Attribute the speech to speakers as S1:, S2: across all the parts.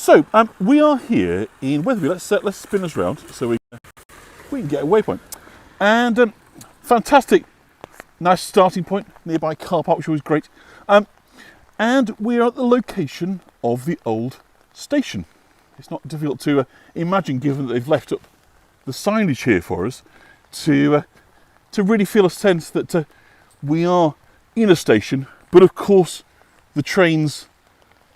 S1: So we are here in Wetherby. Let's spin us round so we can get a waypoint. And fantastic, nice starting point, nearby car park, which was great. And we are at the location of the old station. It's not difficult to imagine, given that they've left up the signage here for us, to really feel a sense that we are in a station, but of course the trains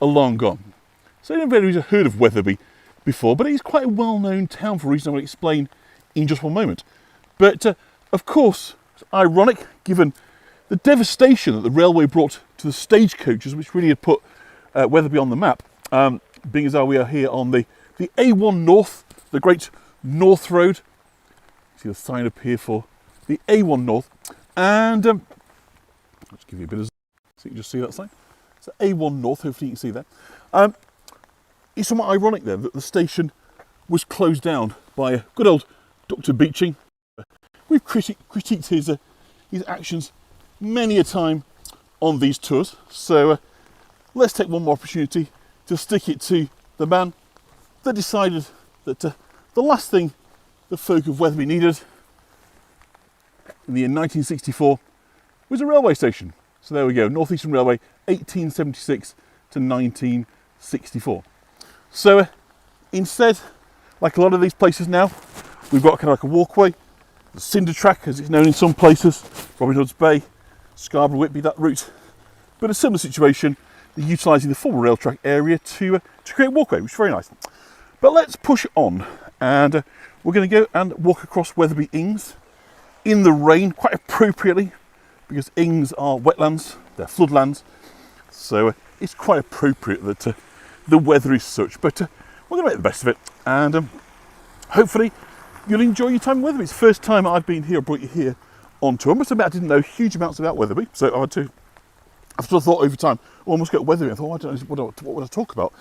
S1: are long gone. So nobody's heard of Wetherby before, but it is quite a well-known town for a reason I will explain in just one moment. But of course, it's ironic given the devastation that the railway brought to the stagecoaches, which really had put Wetherby on the map, being as we are here on the A1 North, the Great North Road. See the sign up here for the A1 North, and let's give you a bit of so you can just see that sign. So A1 North, hopefully you can see that. It's somewhat ironic then that the station was closed down by good old Dr. Beeching. We've critiqued his actions many a time on these tours, so let's take one more opportunity to stick it to the man that decided that the last thing the folk of Wetherby needed in the year 1964 was a railway station. So there we go, North Eastern Railway, 1876 to 1964. So instead, like a lot of these places now, we've got kind of like a walkway, the cinder track as it's known in some places, Robin Hood's Bay, Scarborough, Whitby, that route. But a similar situation, they're utilising the former rail track area to create a walkway, which is very nice. But let's push on, and we're going to go and walk across Wetherby Ings in the rain, quite appropriately, because Ings are wetlands, they're floodlands, so it's quite appropriate that the weather is such. But we're going to make the best of it, and hopefully you'll enjoy your time in Wetherby. It's the first time I've been here, brought you here on tour. I must admit I didn't know huge amounts about Wetherby, so I've sort of thought over time, well, I must go to Wetherby. I thought, I don't know, what would I talk about?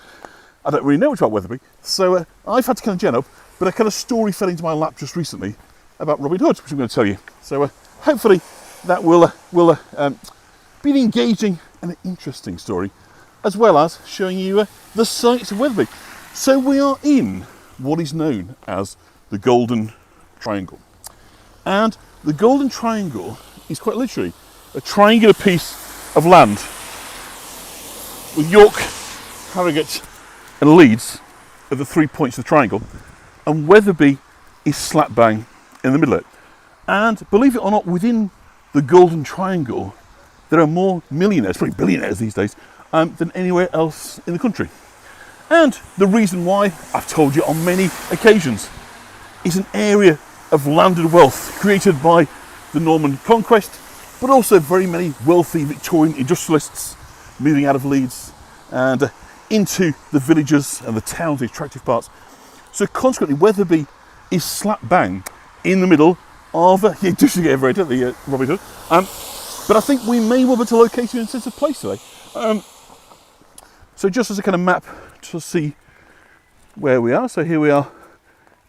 S1: I don't really know much about Wetherby, so I've had to kind of gen up, but a kind of story fell into my lap just recently about Robin Hood, which I'm going to tell you. So hopefully that will be an engaging and an interesting story, as well as showing you the sights of Wetherby. So we are in what is known as the Golden Triangle. And the Golden Triangle is quite literally a triangular piece of land with York, Harrogate and Leeds at the 3 points of the triangle, and Wetherby is slap bang in the middle of it. And believe it or not, within the Golden Triangle there are more millionaires, probably billionaires these days, than anywhere else in the country. And the reason why, I've told you on many occasions, is an area of landed wealth created by the Norman conquest, but also very many wealthy Victorian industrialists moving out of Leeds and into the villages and the towns, the attractive parts. So consequently, Wetherby is slap bang in the middle of just to get everywhere, don't they, Robin Hood? But I think we may well be to locate you in a sense of place today. So just as a kind of map to see where we are. So here we are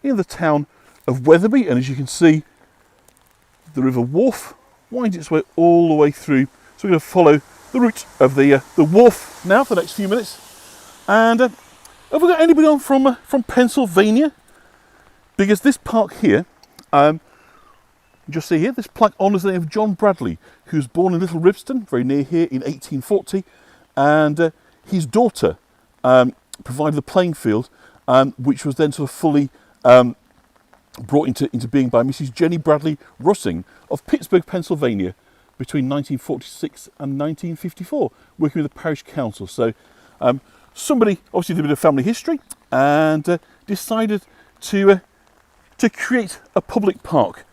S1: in the town of Wetherby, and as you can see, the River Wharfe winds its way all the way through. So we're going to follow the route of the wharf now for the next few minutes. And have we got anybody on from Pennsylvania? Because this park here, just see here, this plaque honours the name of John Bradley, who was born in Little Ribston, very near here, in 1840, and his daughter provided the playing field, which was then sort of fully brought into being by Mrs. Jenny Bradley Russing of Pittsburgh, Pennsylvania, between 1946 and 1954, working with the parish council. So somebody obviously did a bit of family history and decided to create a public park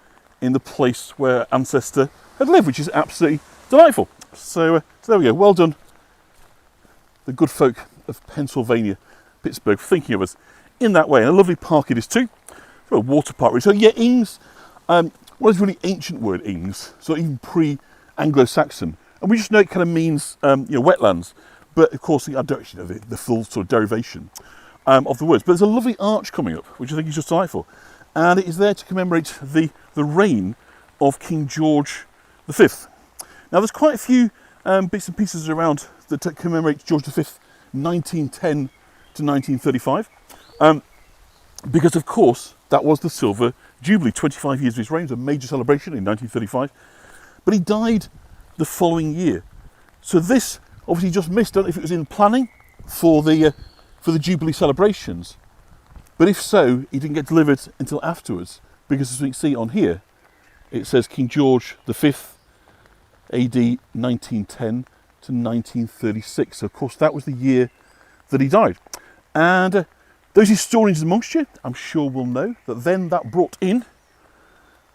S1: in the place where ancestor had lived, which is absolutely delightful. So there we go. Well done, the good folk of Pennsylvania, Pittsburgh, for thinking of us in that way. And a lovely park it is too. A water park really. So yeah, Ings, what is a really ancient word, Ings, so even pre-Anglo-Saxon, and we just know it kind of means wetlands, but of course I don't actually know the full sort of derivation of the words. But there's a lovely arch coming up, which I think is just delightful, and it is there to commemorate the reign of King George V. Now there's quite a few bits and pieces around that commemorate George V 1910 to 1935, because of course that was the Silver Jubilee, 25 years of his reign. It was a major celebration in 1935, but he died the following year. So this obviously just missed. I don't know if it was in planning for the Jubilee celebrations, but if so, he didn't get delivered until afterwards, because as we can see on here, it says King George V, AD 1910 to 1936. So of course that was the year that he died. And those historians amongst you, I'm sure will know that then that brought in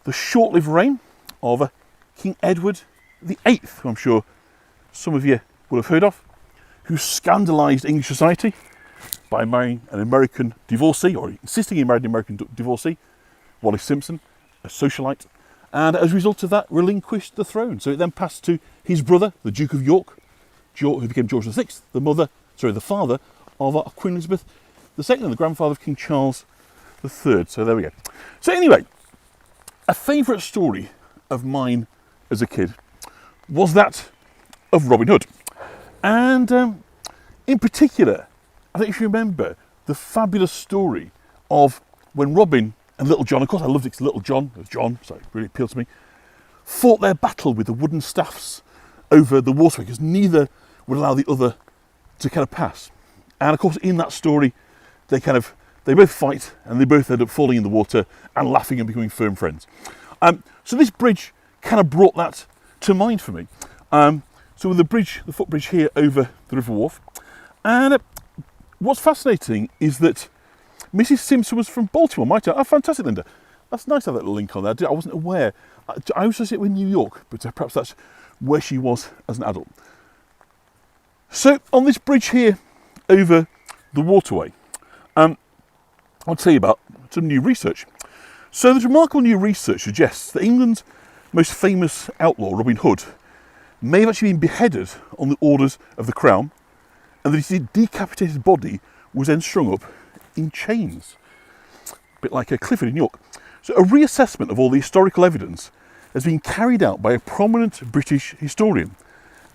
S1: the short-lived reign of King Edward VIII, who I'm sure some of you will have heard of, who scandalised English society by marrying an American divorcee, or insisting he married an American divorcee, Wallis Simpson, a socialite, and as a result of that relinquished the throne. So it then passed to his brother, the Duke of York, who became George VI, the father of Queen Elizabeth II, and the grandfather of King Charles III. So there we go. So anyway, a favourite story of mine as a kid was that of Robin Hood. And in particular, I don't know if you remember the fabulous story of when Robin and Little John, of course I loved it because Little John was John, so it really appealed to me, fought their battle with the wooden staffs over the waterway because neither would allow the other to kind of pass. And of course in that story they both fight and they both end up falling in the water and laughing and becoming firm friends. So this bridge kind of brought that to mind for me. So with the footbridge here over the River Wharfe, and what's fascinating is that Mrs. Simpson was from Baltimore, might I? Oh, fantastic, Linda. That's nice to have that little link on there. I wasn't aware. I associate it with New York, but perhaps that's where she was as an adult. So on this bridge here over the waterway, I'll tell you about some new research. So the remarkable new research suggests that England's most famous outlaw, Robin Hood, may have actually been beheaded on the orders of the Crown, and that his decapitated body was then strung up in chains, a bit like a Clifford in York. So a reassessment of all the historical evidence has been carried out by a prominent British historian,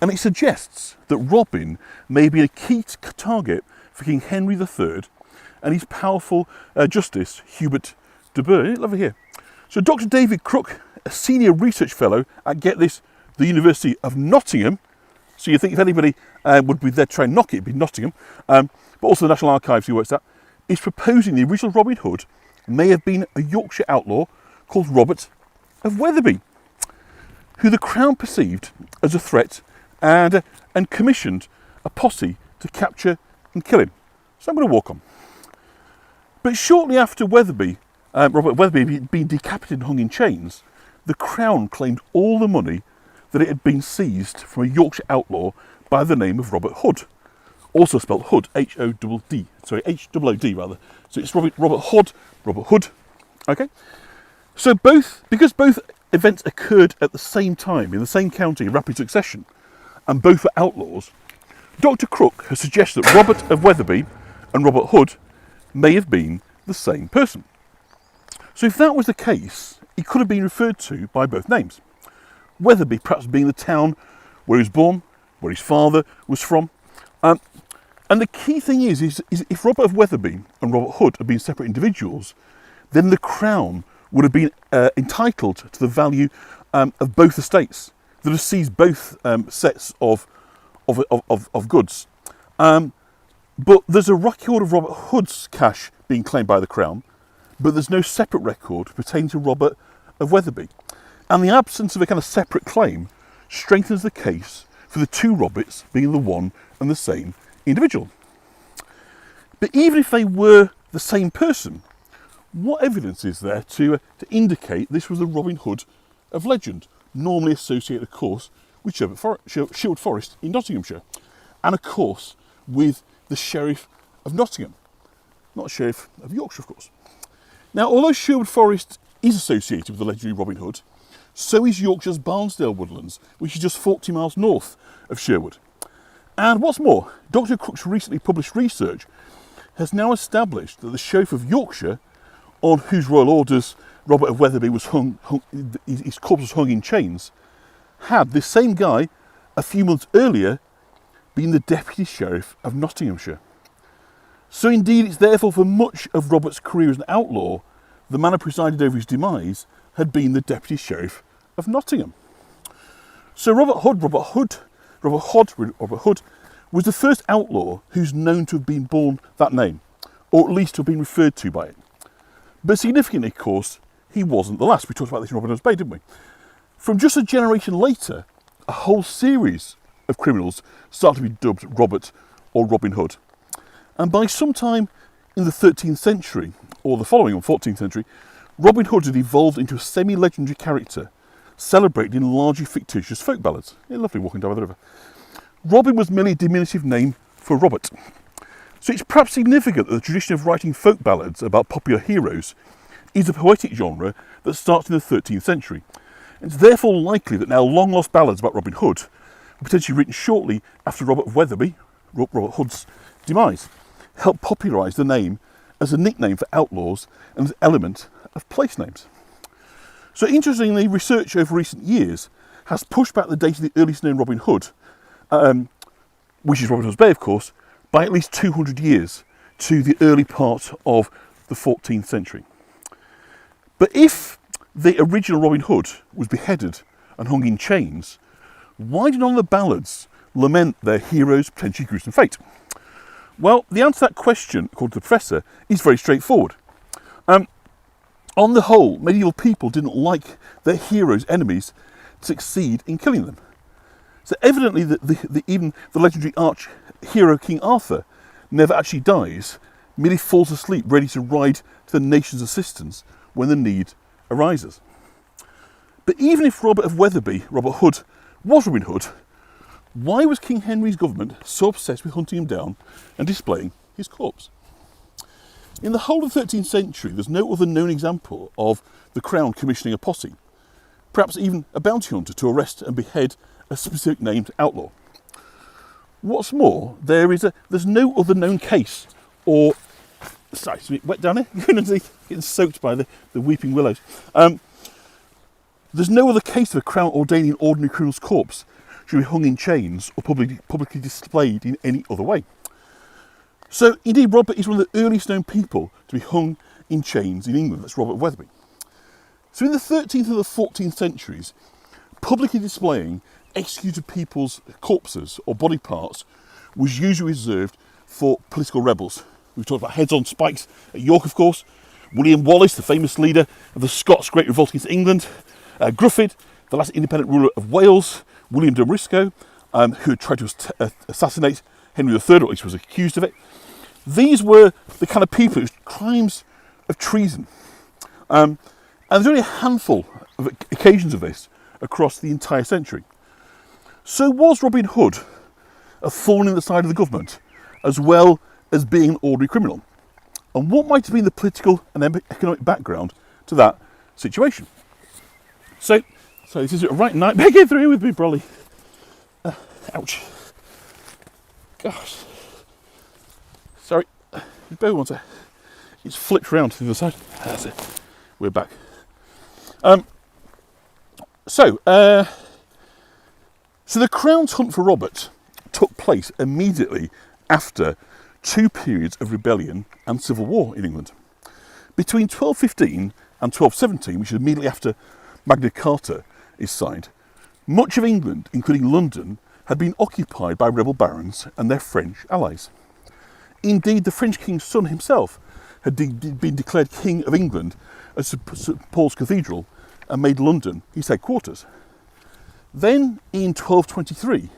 S1: and it suggests that Robin may be a key target for King Henry III and his powerful Justice Hubert de Burgh. Over here. So Dr. David Crook, a senior research fellow at, get this, the University of Nottingham, so you think if anybody would be there to try and knock it, it'd be Nottingham, but also the National Archives he works at, is proposing the original Robin Hood may have been a Yorkshire outlaw called Robert of Wetherby, who the Crown perceived as a threat and commissioned a posse to capture and kill him. So I'm going to walk on. But shortly after Wetherby, Robert Wetherby had been decapitated and hung in chains, the Crown claimed all the money that it had been seized from a Yorkshire outlaw by the name of Robert Hood, also spelled Hood, H-O-D-D, sorry, H-O-O-D rather. So it's Robert Hood, okay? So because both events occurred at the same time in the same county in rapid succession, and both were outlaws, Dr. Crook has suggested that Robert of Wetherby and Robert Hood may have been the same person. So if that was the case, he could have been referred to by both names. Wetherby perhaps being the town where he was born, where his father was from. And the key thing is if Robert of Wetherby and Robert Hood had been separate individuals, then the Crown would have been entitled to the value of both estates that have seized both sets of goods. But there's a record of Robert Hood's cash being claimed by the Crown, but there's no separate record pertaining to Robert of Wetherby. And the absence of a kind of separate claim strengthens the case for the two Roberts being the one and the same individual. But even if they were the same person, what evidence is there to indicate this was the Robin Hood of legend, normally associated, of course, with Sherwood Forest in Nottinghamshire, and of course with the Sheriff of Nottingham, not Sheriff of Yorkshire, of course. Now, although Sherwood Forest is associated with the legendary Robin Hood, so is Yorkshire's Barnsdale Woodlands, which is just 40 miles north of Sherwood. And what's more, Dr. Crook's recently published research has now established that the Sheriff of Yorkshire, on whose royal orders Robert of Wetherby was his corpse was hung in chains, had this same guy a few months earlier been the Deputy Sheriff of Nottinghamshire. So indeed it's therefore for much of Robert's career as an outlaw, the man who presided over his demise had been the Deputy Sheriff of Nottingham. So Robert Hood was the first outlaw who's known to have been born that name, or at least to have been referred to by it. But significantly, of course, he wasn't the last. We talked about this in Robin Hood's Bay, didn't we? From just a generation later, a whole series of criminals started to be dubbed Robert or Robin Hood. And by sometime in the 13th century, or the following, or 14th century, Robin Hood had evolved into a semi-legendary character, celebrated in largely fictitious folk ballads. Yeah, lovely walking down the river. Robin was merely a diminutive name for Robert. So it's perhaps significant that the tradition of writing folk ballads about popular heroes is a poetic genre that starts in the 13th century. It's therefore likely that now long-lost ballads about Robin Hood were potentially written shortly after Robert Wetherby, Robert Hood's demise, helped popularise the name as a nickname for outlaws and as an element of place names. So interestingly, research over recent years has pushed back the date of the earliest known Robin Hood, which is Robin Hood's Bay, of course, by at least 200 years to the early part of the 14th century. But if the original Robin Hood was beheaded and hung in chains, why did none of the ballads lament their hero's potentially gruesome fate? Well, the answer to that question, according to the professor, is very straightforward. On the whole, medieval people didn't like their heroes' enemies to succeed in killing them. So evidently, even the legendary arch-hero King Arthur never actually dies, merely falls asleep ready to ride to the nation's assistance when the need arises. But even if Robert of Wetherby, Robert Hood, was Robin Hood, why was King Henry's government so obsessed with hunting him down and displaying his corpse? In the whole of the 13th century, there's no other known example of the Crown commissioning a posse, perhaps even a bounty hunter to arrest and behead a specific named outlaw. What's more, there's no other known case, or sorry, it's a bit wet down here. Getting soaked by the weeping willows. There's no other case of a crown ordaining an ordinary criminal's corpse should be hung in chains or publicly displayed in any other way. So indeed, Robert is one of the earliest known people to be hung in chains in England. That's Robert Wetherby. So in the 13th and the 14th centuries, publicly displaying executed people's corpses or body parts was usually reserved for political rebels. We've talked about heads on spikes at York, of course. William Wallace, the famous leader of the Scots' Great Revolt against England. Gruffydd, the last independent ruler of Wales. William de Briscoe, who had tried to assassinate Henry III, or at least was accused of it. These were the kind of people whose crimes of treason. And there's only a handful of occasions of this across the entire century. So was Robin Hood a thorn in the side of the government, as well as being an ordinary criminal? And what might have been the political and economic background to that situation? So this is a right nightmare. Get through with me, Brolly. Ouch. Gosh. Sorry. Bear with 1 sec. It's flipped round to the other side. That's it. We're back. So the Crown's hunt for Robert took place immediately after 2 periods of rebellion and civil war in England. Between 1215 and 1217, which is immediately after Magna Carta is signed, much of England, including London, had been occupied by rebel barons and their French allies. Indeed, the French king's son himself had been declared King of England at St Paul's Cathedral and made London his headquarters. Then, in 1223,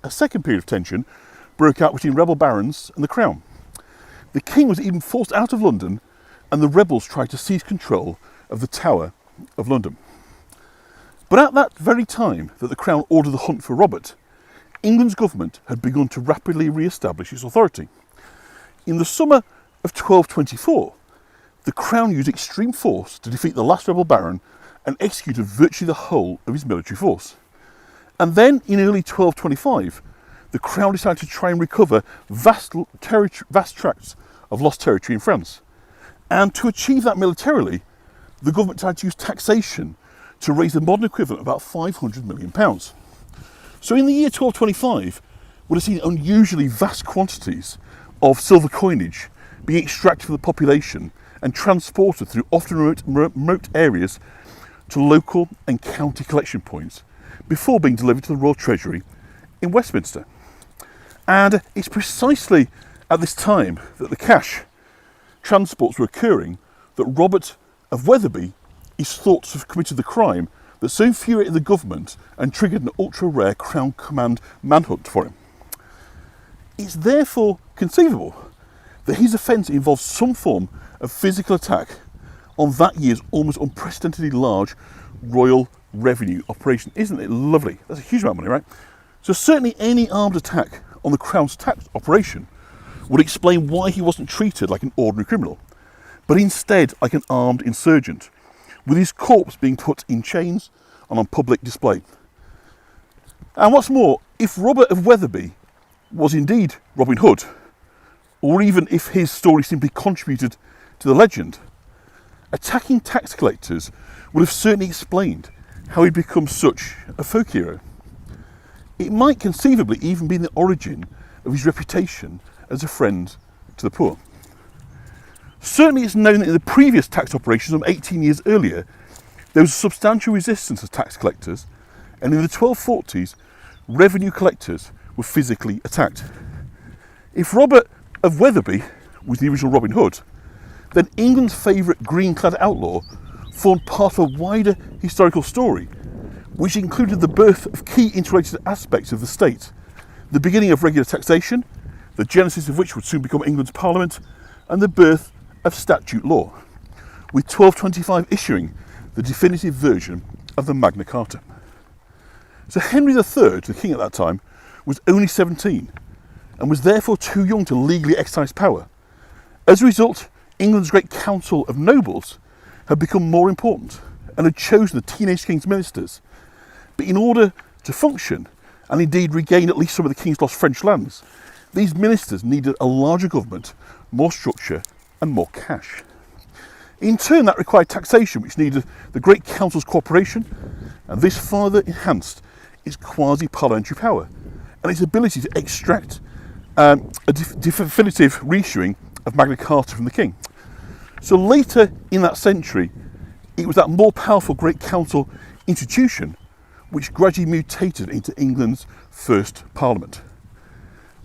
S1: a second period of tension broke out between rebel barons and the Crown. The king was even forced out of London, and the rebels tried to seize control of the Tower of London. But at that very time that the Crown ordered the hunt for Robert, England's government had begun to rapidly re-establish its authority. In the summer of 1224, the Crown used extreme force to defeat the last rebel baron and executed virtually the whole of his military force. And then, in early 1225, the Crown decided to try and recover vast tracts of lost territory in France. And to achieve that militarily, the government tried to use taxation to raise the modern equivalent of about £500 million. So in the year 1225, would have seen unusually vast quantities of silver coinage being extracted from the population and transported through often remote areas to local and county collection points before being delivered to the Royal Treasury in Westminster. And it's precisely at this time that the cash transports were occurring that Robert of Wetherby is thought to have committed the crime that so infuriated the government and triggered an ultra-rare Crown Command manhunt for him. It's therefore conceivable that his offence involves some form of physical attack on that year's almost unprecedentedly large royal revenue operation. Isn't it lovely? That's a huge amount of money, right? So certainly any armed attack on the Crown's tax operation would explain why he wasn't treated like an ordinary criminal, but instead like an armed insurgent, with his corpse being put in chains and on public display. And what's more, if Robert of Wetherby was indeed Robin Hood, or even if his story simply contributed to the legend, attacking tax collectors would have certainly explained how he'd become such a folk hero. It might conceivably even be the origin of his reputation as a friend to the poor. Certainly it's known that in the previous tax operations some 18 years earlier, there was a substantial resistance of tax collectors, and in the 1240s, revenue collectors were physically attacked. If Robert of Wetherby was the original Robin Hood, then England's favourite green-clad outlaw formed part of a wider historical story, which included the birth of key interrelated aspects of the state, the beginning of regular taxation, the genesis of which would soon become England's Parliament, and the birth of statute law, with 1225 issuing the definitive version of the Magna Carta. So Henry III, the king at that time, was only 17 and was therefore too young to legally exercise power. As a result, England's great council of nobles had become more important and had chosen the teenage king's ministers. But in order to function, and indeed regain at least some of the king's lost French lands, these ministers needed a larger government, more structure and more cash. In turn, that required taxation, which needed the great council's cooperation, and this further enhanced its quasi-parliamentary power and its ability to extract a definitive reissuing of Magna Carta from the king. So later in that century, it was that more powerful great council institution which gradually mutated into England's first parliament.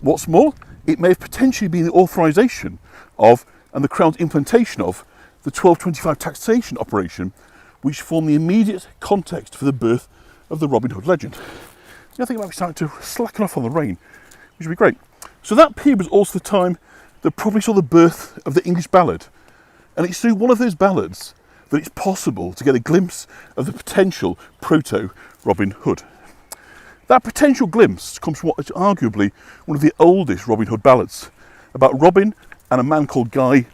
S1: What's more, it may have potentially been the authorisation of and the Crown's implementation of the 1225 taxation operation, which formed the immediate context for the birth of the Robin Hood legend. I think it might be starting to slacken off on the rain, which would be great. So that period was also the time that probably saw the birth of the English ballad, and it's through one of those ballads that it's possible to get a glimpse of the potential proto-Robin Hood. That potential glimpse comes from what is arguably one of the oldest Robin Hood ballads, about Robin and a man called Guy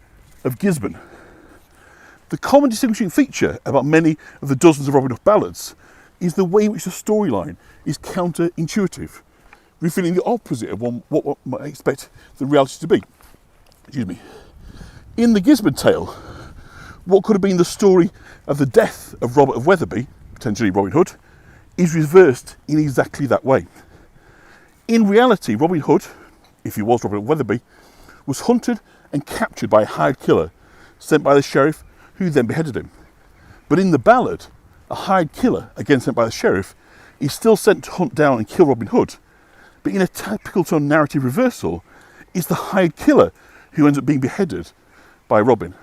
S1: of Gisborne. The common distinguishing feature about many of the dozens of Robin Hood ballads is the way in which the storyline is counter-intuitive, revealing the opposite of what one might expect the reality to be. Excuse me. In the Gisborne tale, what could have been the story of the death of Robert of Wetherby, potentially Robin Hood, is reversed in exactly that way. In reality, Robin Hood, if he was Robert of Wetherby, was hunted and captured by a hired killer sent by the sheriff, who then beheaded him. But in the ballad, a hired killer, again sent by the sheriff, is still sent to hunt down and kill Robin Hood. But in a typical sort of narrative reversal, it's the hired killer who ends up being beheaded by Robin.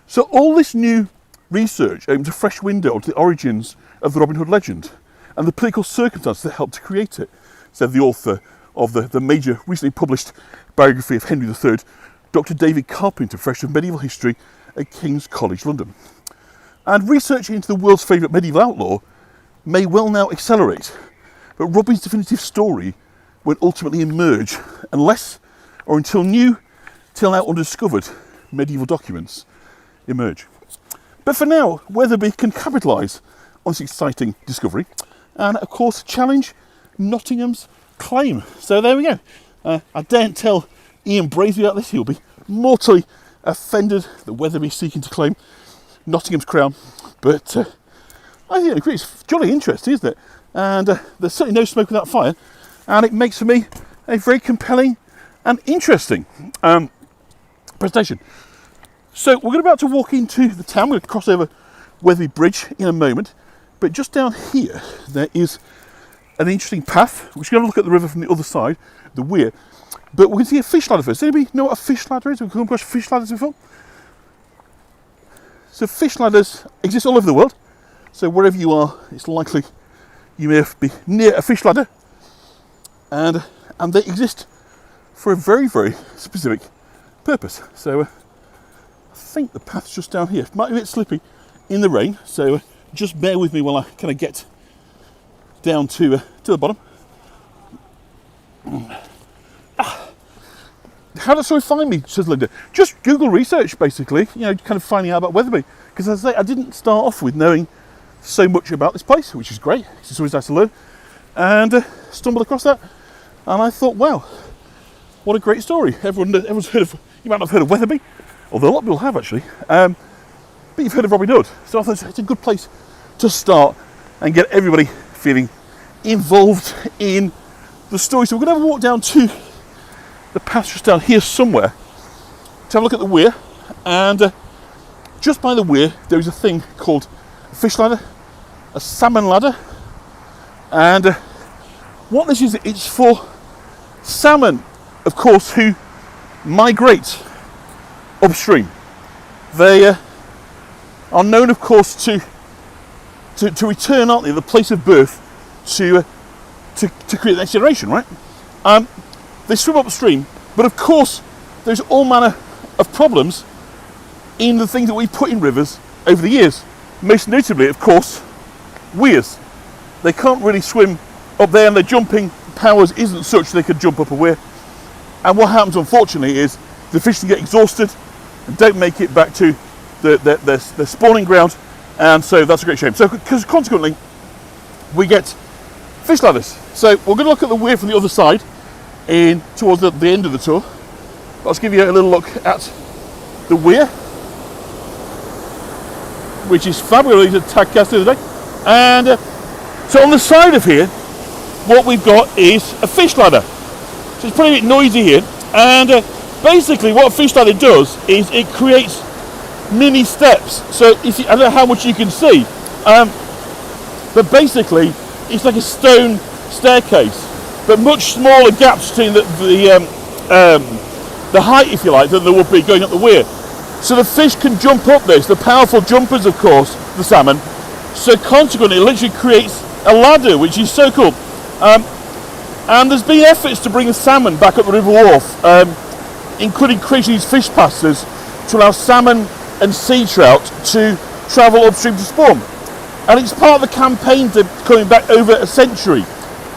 S1: So all this new research opens a fresh window onto the origins of the Robin Hood legend and the political circumstances that helped to create it, said the author of the major recently published biography of Henry III, Dr. David Carpenter, Professor of Medieval History at King's College London. And research into the world's favourite medieval outlaw may well now accelerate, but Robin's definitive story won't ultimately emerge unless, or until new, till now undiscovered medieval documents emerge. But for now, Wetherby can capitalise on this exciting discovery and, of course, challenge Nottingham's claim. So there we go. I daren't tell Ian Brazy about this. He'll be mortally offended that Wetherby is seeking to claim Nottingham's crown. But I think I agree. It's jolly interesting, isn't it? And there's certainly no smoke without fire. And it makes for me a very compelling and interesting presentation. So we're about to walk into the town. We're going to cross over Wetherby Bridge in a moment, but just down here there is an interesting path. We're going to look at the river from the other side, the weir, but we're going to see a fish ladder first. Does anybody know what a fish ladder is? We've come across fish ladders before. So fish ladders exist all over the world. So wherever you are, it's likely you may be near a fish ladder, and they exist for a very, very specific purpose. So I think the path's just down here. It might be a bit slippy in the rain, so just bear with me while I kind of get down to the bottom. How does someone find me, says Linda? Just Google research, basically, you know, kind of finding out about Wetherby. Because as I say, I didn't start off with knowing so much about this place, which is great. It's always nice to learn. And stumbled across that, and I thought, wow, what a great story. Everyone's heard of, you might not have heard of Wetherby, although a lot of people have actually, but you've heard of Robin Hood. So I thought it's a good place to start and get everybody feeling involved in the story. So we're going to have a walk down to the path just down here somewhere to have a look at the weir, and just by the weir there is a thing called a fish ladder, a salmon ladder, and what this is, it's for salmon, of course, who migrate upstream. They are known, of course, to return, aren't they, the place of birth to create the next generation, right? They swim upstream, but of course there's all manner of problems in the things that we put in rivers over the years. Most notably, of course, weirs. They can't really swim up there, and their jumping powers isn't such they could jump up a weir. And what happens, unfortunately, is the fish can get exhausted and don't make it back to their spawning ground, and so that's a great shame. So, because consequently, we get fish ladders. So we're going to look at the weir from the other side towards the end of the tour. Let's give you a little look at the weir, which is fabulous. A tag cast the other day, and so on the side of here, what we've got is a fish ladder. So it's pretty noisy here, and basically what a fish ladder does is it creates mini steps. So I don't know how much you can see, but basically it's like a stone staircase, but much smaller gaps between the height, if you like, than there would be going up the weir. So the fish can jump up this, the powerful jumpers, of course, the salmon. So consequently, it literally creates a ladder, which is so cool. And there's been efforts to bring the salmon back up the River Wharfe, including creating these fish passes to allow salmon and sea trout to travel upstream to spawn. And it's part of the campaign to coming back over a century.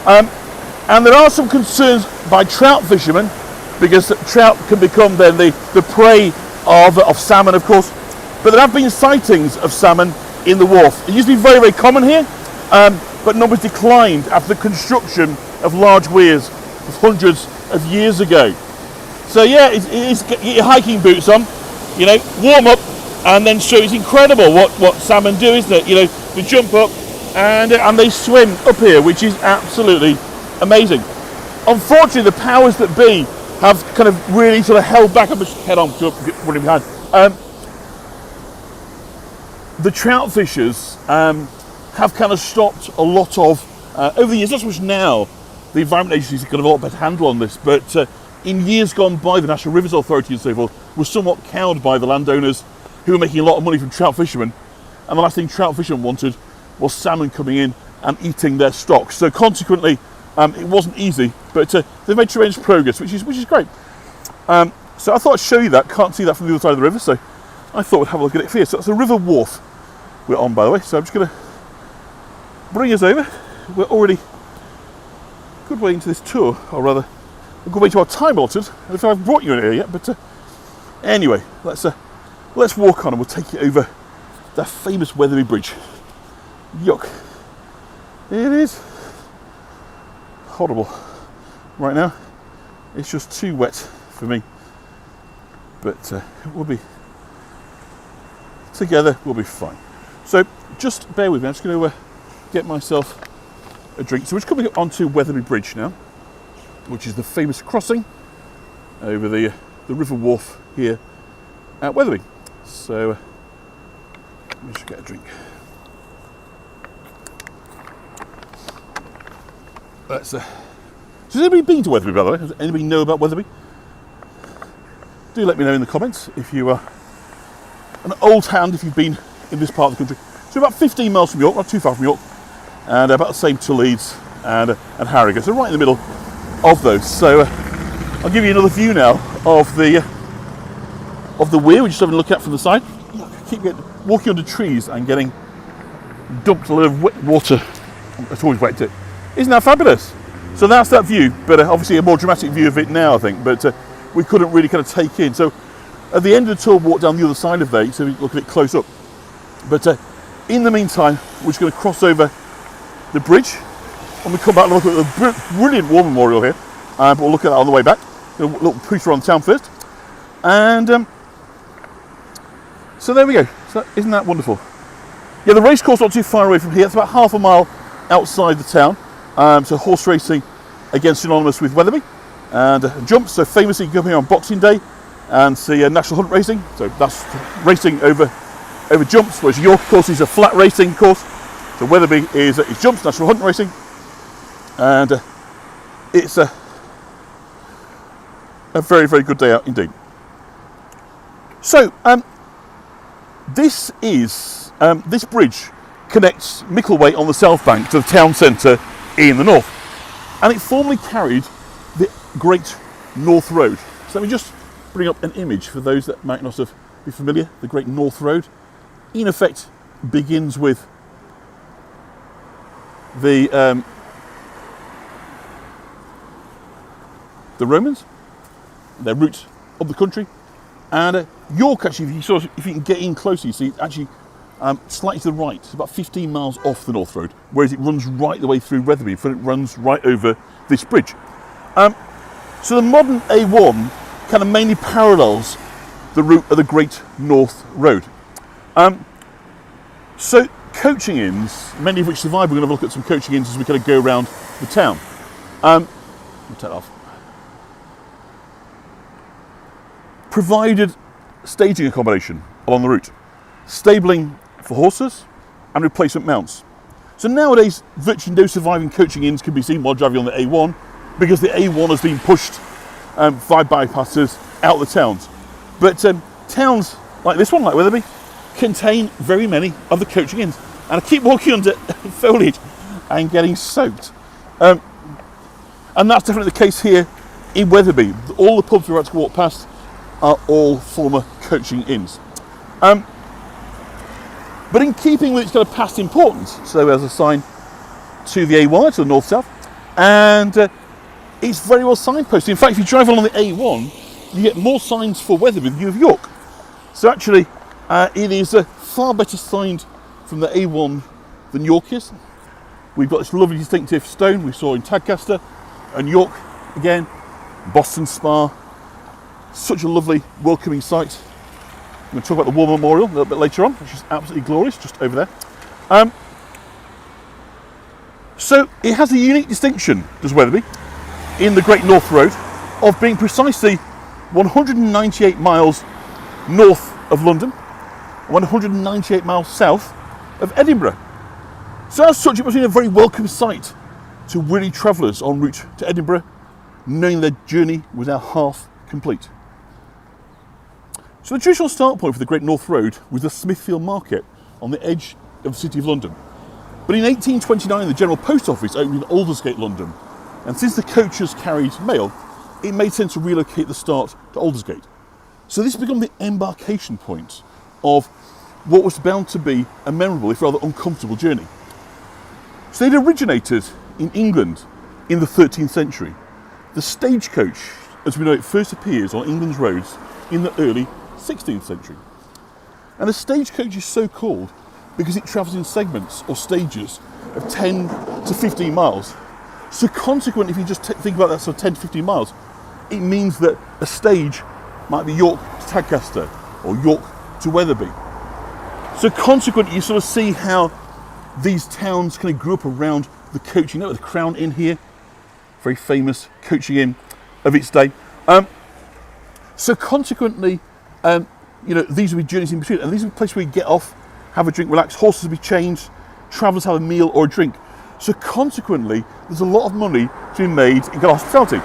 S1: And there are some concerns by trout fishermen, because trout can become then the prey of salmon, of course. But there have been sightings of salmon in the wharf. It used to be very, very common here, but numbers declined after the construction of large weirs hundreds of years ago. So yeah, it's get your hiking boots on, you know, warm up, and then show. It's incredible what salmon do, isn't it? You know, they jump up and they swim up here, which is absolutely amazing. Unfortunately, the powers that be have kind of really sort of held back. I'm just head on running behind. The trout fishers have kind of stopped a lot of over the years. Not so much now. The Environment Agency's got a lot better handle on this, but in years gone by, the National Rivers Authority and so forth were somewhat cowed by the landowners who were making a lot of money from trout fishermen, and the last thing trout fishermen wanted was salmon coming in and eating their stock. So consequently, it wasn't easy, but they've made tremendous progress, which is great. So I thought I'd show you that. Can't see that from the other side of the river, so I thought we'd have a look at it here. So that's the River Wharfe we're on, by the way. So I'm just going to bring us over. We're already a good way into this tour, or rather, a good way to our time allotted. I don't know if I've brought you in here yet, but anyway, let's walk on and we'll take you over that famous Wetherby Bridge. Yuck. It is horrible right now. It's just too wet for me, but we'll be together, we'll be fine. So just bear with me. I'm just going to get myself a drink. So we're coming onto Wetherby Bridge now, which is the famous crossing over the River Wharfe here at Wetherby. So let me just get a drink. So has anybody been to Wetherby, by the way? Does anybody know about Wetherby? Do let me know in the comments if you are an old hand, if you've been in this part of the country. So about 15 miles from York, not too far from York, and about the same to Leeds and Harrogate. So right in the middle of those. So I'll give you another view now of the weir. We're just having a look at from the side. Keep walking under trees and getting dumped a lot of wet water. It's always wet too. Isn't that fabulous? So that's that view, but obviously a more dramatic view of it now, I think. But we couldn't really kind of take in. So at the end of the tour, walk down the other side of there, so we look at it close up. But in the meantime, we're just going to cross over the bridge, and we come back and look at the brilliant war memorial here. But we'll look at that on the way back. A little push around town first, and so there we go. So isn't that wonderful? Yeah, the race course not too far away from here. It's about half a mile outside the town. So horse racing, again synonymous with Wetherby, and jumps. So famously, you come here on Boxing Day and see national hunt racing. So that's racing over jumps. Whereas York, of course, is a flat racing course. So Wetherby is jumps, national hunt racing, and it's a very, very good day out indeed. So this bridge connects Mickleway on the south bank to the town centre in the north, and it formerly carried the Great North Road. So let me just bring up an image for those that might not be familiar. The Great North Road, in effect, begins with the Romans, their route up the country, and York actually, if you can get in closer, you see it's actually slightly to the right. It's about 15 miles off the North Road, whereas it runs right the way through Wetherby, but it runs right over this bridge. So the modern A1 kind of mainly parallels the route of the Great North Road. So coaching inns, many of which survive. We're going to have a look at some coaching inns as we kind of go around the town. We'll take that off. Provided staging accommodation along the route, stabling for horses, and replacement mounts. So nowadays, virtually no surviving coaching inns can be seen while driving on the A1, because the A1 has been pushed via bypasses out of the towns. But towns like this one, like Wetherby, contain very many of the coaching inns. And I keep walking under foliage and getting soaked. And that's definitely the case here in Wetherby. All the pubs we're about to walk past are all former coaching inns. But in keeping with its kind of past importance, so there's a sign to the A1, to the north-south, and it's very well signposted. In fact, if you drive along the A1, you get more signs for Wetherby than you have York. So actually, it is far better signed from the A1 than York is. We've got this lovely distinctive stone we saw in Tadcaster, and York, again, Boston Spa, such a lovely welcoming site. I'm going to talk about the War Memorial a little bit later on, which is absolutely glorious, just over there. So it has a unique distinction, does Wetherby, in the Great North Road, of being precisely 198 miles north of London, 198 miles south of Edinburgh. So as such, it must be a very welcome sight to weary travellers en route to Edinburgh, knowing their journey was now half complete. So the traditional start point for the Great North Road was the Smithfield Market on the edge of the City of London. But in 1829, the General Post Office opened in Aldersgate, London, and since the coaches carried mail, it made sense to relocate the start to Aldersgate. So this became the embarkation point of what was bound to be a memorable, if rather uncomfortable, journey. So it originated in England in the 13th century. The stagecoach, as we know it, first appears on England's roads in the early 16th century. And the stagecoach is so called because it travels in segments or stages of 10 to 15 miles. So consequently, if you just think about that, so 10 to 15 miles, it means that a stage might be York to Tadcaster or York to Wetherby. So consequently, you sort of see how these towns kind of grew up around the coaching network. The Crown Inn here, very famous coaching inn of its day. So consequently, these will be journeys in between, and these are places where you get off, have a drink, relax, horses will be changed, travellers have a meal or a drink. So consequently, there's a lot of money to be made in good hospitality.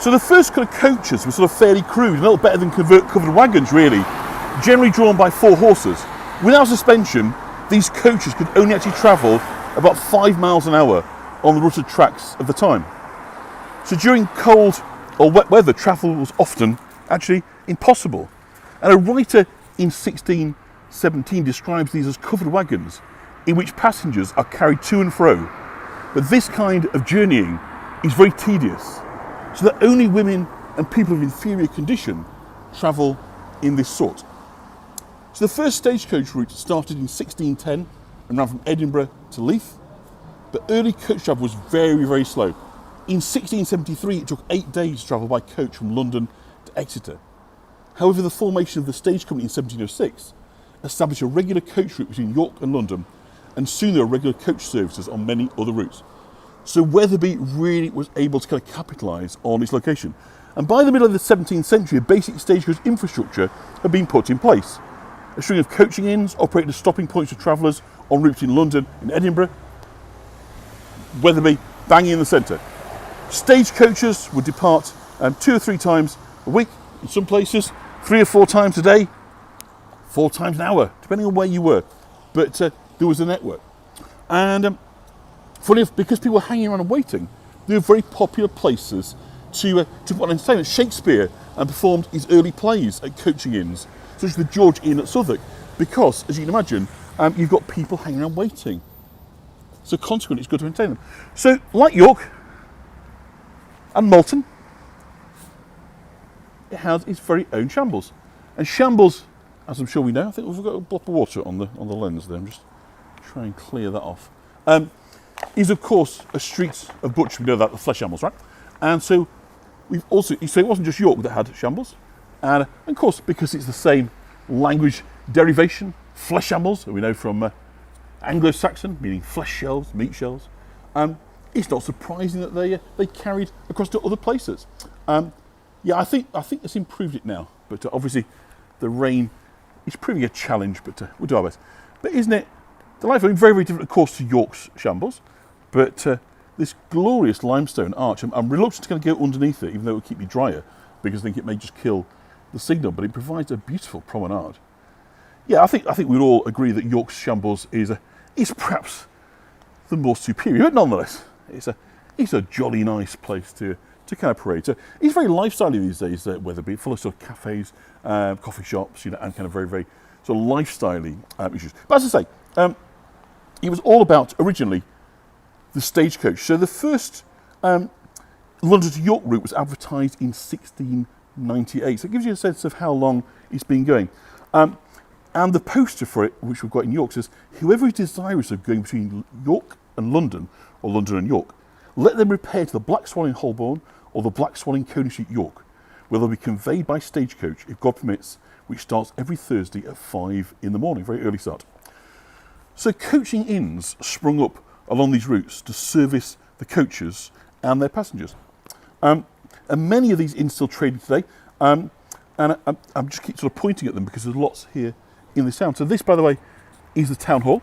S1: So the first kind of coaches were sort of fairly crude, a little better than covered wagons really, generally drawn by 4 horses. Without suspension, these coaches could only actually travel about 5 miles an hour on the rutted tracks of the time. So during cold or wet weather, travel was often actually impossible. And a writer in 1617 describes these as covered wagons in which passengers are carried to and fro. But this kind of journeying is very tedious, so that only women and people of inferior condition travel in this sort. So the first stagecoach route started in 1610 and ran from Edinburgh to Leith, but early coach travel was very, very slow. In 1673, it took 8 days to travel by coach from London to Exeter. However, the formation of the stage company in 1706 established a regular coach route between York and London, and soon there were regular coach services on many other routes. So Wetherby really was able to kind of capitalise on its location. And by the middle of the 17th century, a basic stagecoach infrastructure had been put in place. A string of coaching inns operated as stopping points for travellers on routes in London and Edinburgh. Wetherby banging in the centre. Stagecoaches would depart 2 or 3 times a week in some places, 3 or 4 times a day, 4 times an hour, depending on where you were. But there was a network. And funny enough, because people were hanging around and waiting, they were very popular places to put on entertainment. Shakespeare performed his early plays at coaching inns, such as the George Inn at Southwark, because, as you can imagine, you've got people hanging around waiting. So consequently, it's good to entertain them. So, like York and Malton, it has its very own shambles. And shambles, as I'm sure we know, I think we've got a block of water on the lens there. I'm just trying to clear that off. Is of course a street of butchers. We know that, the flesh shambles, right? And so we've also, so it wasn't just York that had shambles. And of course, because it's the same language derivation, flesh shambles, that we know from Anglo-Saxon, meaning flesh shelves, meat shelves, it's not surprising that they carried across to other places. Yeah, I think it's improved it now, but obviously the rain is proving a challenge, but we'll do our best. But isn't it delightful? Very, very different, of course, to York's shambles, but this glorious limestone arch, I'm reluctant to kind of go underneath it, even though it will keep me drier, because I think it may just kill the signal, but it provides a beautiful promenade. Yeah, I think we'd all agree that York's shambles is perhaps the more superior, but nonetheless, it's a jolly nice place to kind of parade. So it's very lifestyle these days, Wetherby, full of sort of cafes, coffee shops, and kind of very, very sort of lifestyle-y issues. But as I say, it was all about originally the stagecoach. So the first London to York route was advertised in 1698. So it gives you a sense of how long it's been going. And the poster for it, which we've got in York, says, "Whoever is desirous of going between York and London, or London and York, let them repair to the Black Swan in Holborn or the Black Swan in Coney Street, York, where they'll be conveyed by stagecoach, if God permits, which starts every Thursday at 5 in the morning," very early start. So coaching inns sprung up along these routes to service the coaches and their passengers. And many of these inns still trading today. And I'm just keep sort of pointing at them because there's lots here in this town. So this, by the way, is the town hall.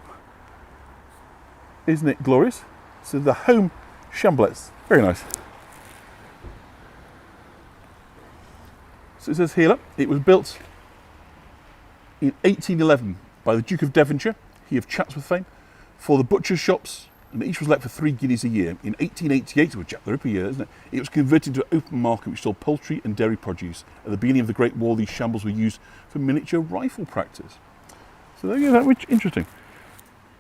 S1: Isn't it glorious? So the home chamblets, very nice. So it says here, look, it was built in 1811 by the Duke of Devonshire, he of Chatsworth fame, for the butcher's shops, and each was let for 3 guineas a year. In 1888, well, Jack the Ripper year, isn't it? It was converted into an open market which sold poultry and dairy produce. At the beginning of the Great War, these shambles were used for miniature rifle practice. So there you go, which interesting.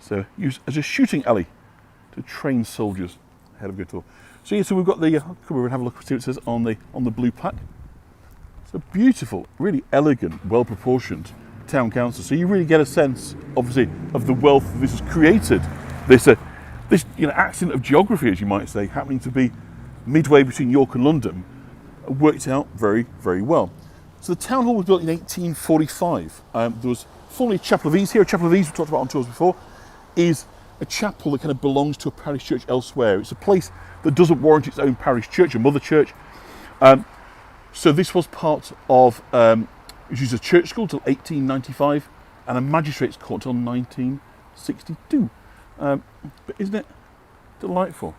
S1: So used as a shooting alley to train soldiers ahead of a good tour. So yeah, so we've got the, come over and have a look, see what it says on the blue plaque. It's a beautiful, really elegant, well-proportioned town council. So you really get a sense, obviously, of the wealth this has created. This accident of geography, as you might say, happening to be midway between York and London, worked out very, very well. So the town hall was built in 1845. There was formerly a chapel of ease here. A chapel of ease, we talked about on tours before, is a chapel that kind of belongs to a parish church elsewhere. It's a place that doesn't warrant its own parish church, a mother church. So this was part of, which was a church school till 1895 and a magistrates court till 1962. But isn't it delightful?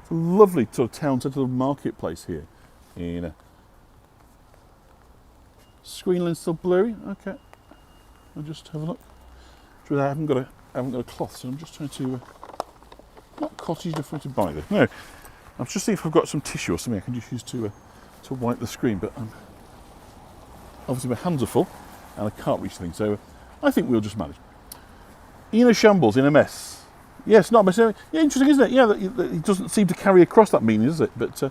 S1: It's a lovely sort of town centre marketplace here. Screen lens still blurry. Okay, I'll just have a look. I haven't got a cloth, so I'm just trying to not cottage enough for me to buy this. No, I'm just seeing if I've got some tissue or something I can just use to wipe the screen. But obviously my hands are full and I can't reach the thing, so I think we'll just manage. In a shambles, in a mess. Yes, not a mess. Yeah, interesting, isn't it? Yeah, it doesn't seem to carry across that meaning, does it? But